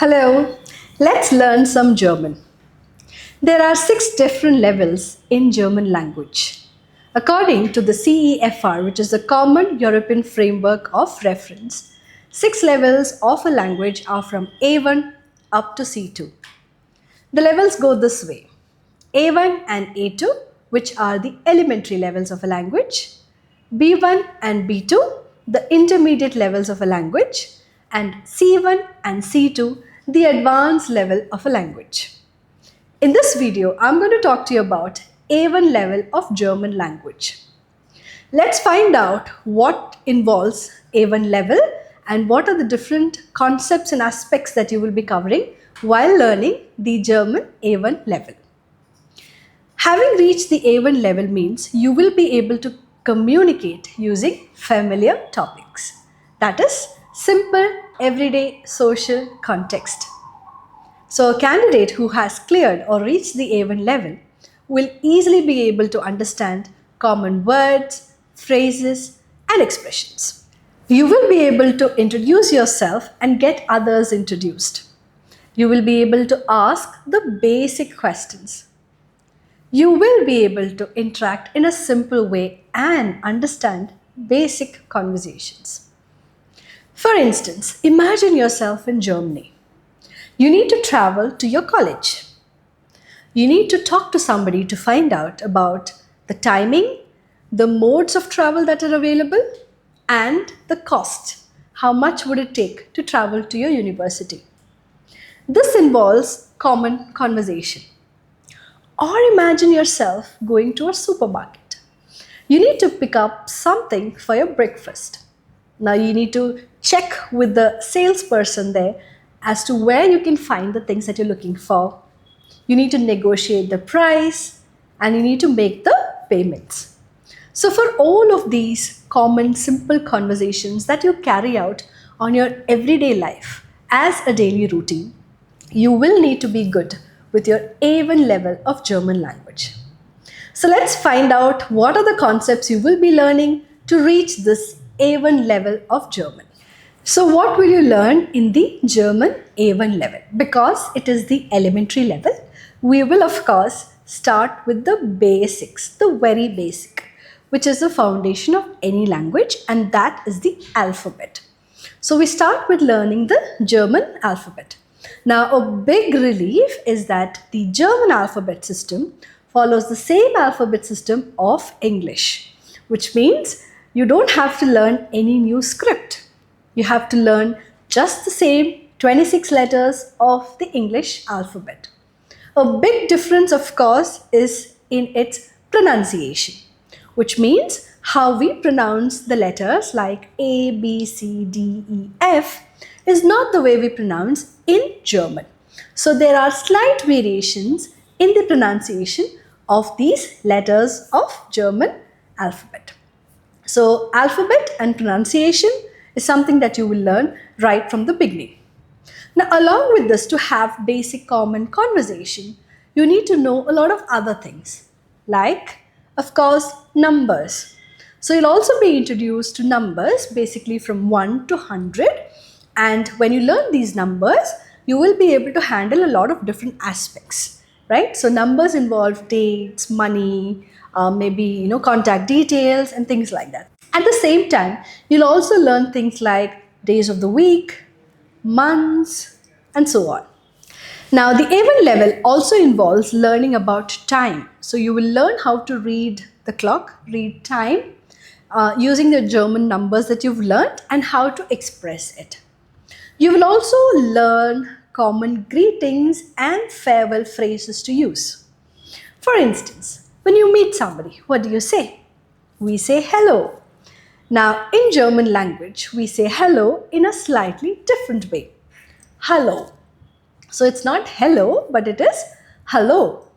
Hello, let's learn some German. There are 6 different levels in German language. According to the CEFR, which is the Common European Framework of Reference, 6 levels of a language are from A1 up to C2. The levels go this way: A1 and A2, which are the elementary levels of a language, B1 and B2, the intermediate levels of a language, and C1 and C2, the advanced level of a language. In this video, I'm going to talk to you about A1 level of German language. Let's find out what involves A1 level and what are the different concepts and aspects that you will be covering while learning the German A1 level. Having reached the A1 level means you will be able to communicate using familiar topics. That is, simple, everyday, social context. So a candidate who has cleared or reached the A1 level will easily be able to understand common words, phrases, and expressions. You will be able to introduce yourself and get others introduced. You will be able to ask the basic questions. You will be able to interact in a simple way and understand basic conversations. For instance, imagine yourself in Germany. You need to travel to your college. You need to talk to somebody to find out about the timing, the modes of travel that are available, and the cost. How much would it take to travel to your university? This involves common conversation. Or imagine yourself going to a supermarket. You need to pick up something for your breakfast. Now you need to check with the salesperson there as to where you can find the things that you're looking for. You need to negotiate the price and you need to make the payments. So for all of these common simple conversations that you carry out on your everyday life as a daily routine, you will need to be good with your A1 level of German language. So let's find out what are the concepts you will be learning to reach this A1 level of German. So what will you learn in the German A1 level? Because it is the elementary level, we will of course start with the basics, the very basic, which is the foundation of any language, and that is the alphabet. So we start with learning the German alphabet. Now, a big relief is that the German alphabet system follows the same alphabet system of English, which means you don't have to learn any new script. You have to learn just the same 26 letters of the English alphabet. A big difference, of course, is in its pronunciation, which means how we pronounce the letters like A, B, C, D, E, F is not the way we pronounce in German. So there are slight variations in the pronunciation of these letters of German alphabet. So alphabet and pronunciation is something that you will learn right from the beginning. Now, along with this, to have basic common conversation, you need to know a lot of other things, like, of course, numbers. So you'll also be introduced to numbers basically from 1 to 100. And when you learn these numbers, you will be able to handle a lot of different aspects, right? So numbers involve dates, money, maybe contact details and things like that. At the same time, you'll also learn things like days of the week, months, and so on. Now, the A1 level also involves learning about time. So you will learn how to read the clock, read time, using the German numbers that you've learned and how to express it. You will also learn common greetings and farewell phrases to use. For instance, when you meet somebody, what do you say? We say hello. Now, in German language, we say hello in a slightly different way. Hello. So it's not hello, but it is hello.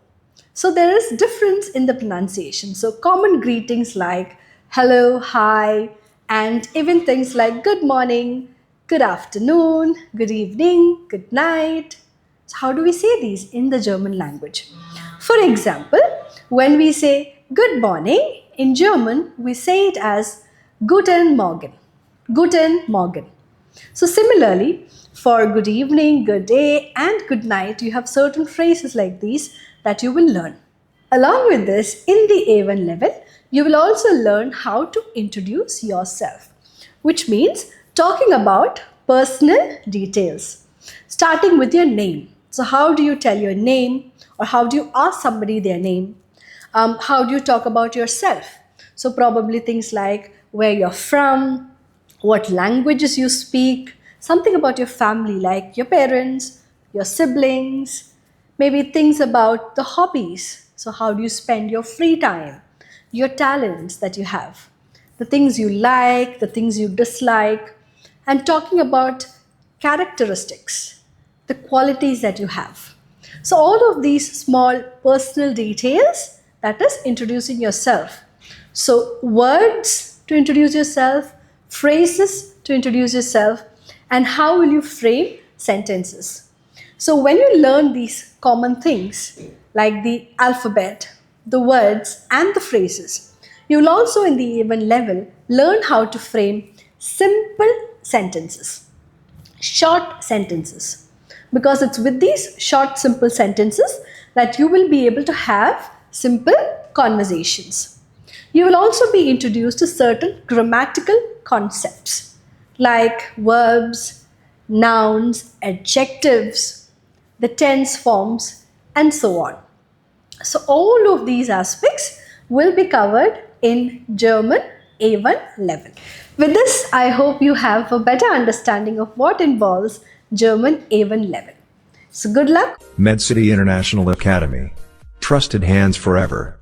So there is difference in the pronunciation. So common greetings like hello, hi, and even things like good morning, good afternoon, good evening, good night. So how do we say these in the German language? For example, when we say good morning, in German, we say it as Guten Morgen. Guten Morgen. So similarly, For good evening, good day, and good night, you have certain phrases like these that you will learn. Along with this, in the A1 level, you will also learn how to introduce yourself, which means talking about personal details, starting with your name. So, how do you tell your name, or how do you ask somebody their name? How do you talk about yourself? So, probably things like where you're from, what languages you speak, something about your family, like your parents, your siblings, maybe things about the hobbies. So, how do you spend your free time, your talents that you have, the things you like, the things you dislike, and talking about characteristics, the qualities that you have. So, all of these small personal details, that is introducing yourself. So, words to introduce yourself, phrases to introduce yourself, and how will you frame sentences. So, when you learn these common things like the alphabet, the words, and the phrases, you will also, in the A1 level, learn how to frame simple sentences, short sentences, because it's with these short, simple sentences that you will be able to have simple conversations. You will also be introduced to certain grammatical concepts like verbs, nouns, adjectives, the tense forms, and so on. So, all of these aspects will be covered in German A1 level. With this, I hope you have a better understanding of what involves German A1 level. So, good luck. MedCity International Academy. Trusted hands forever.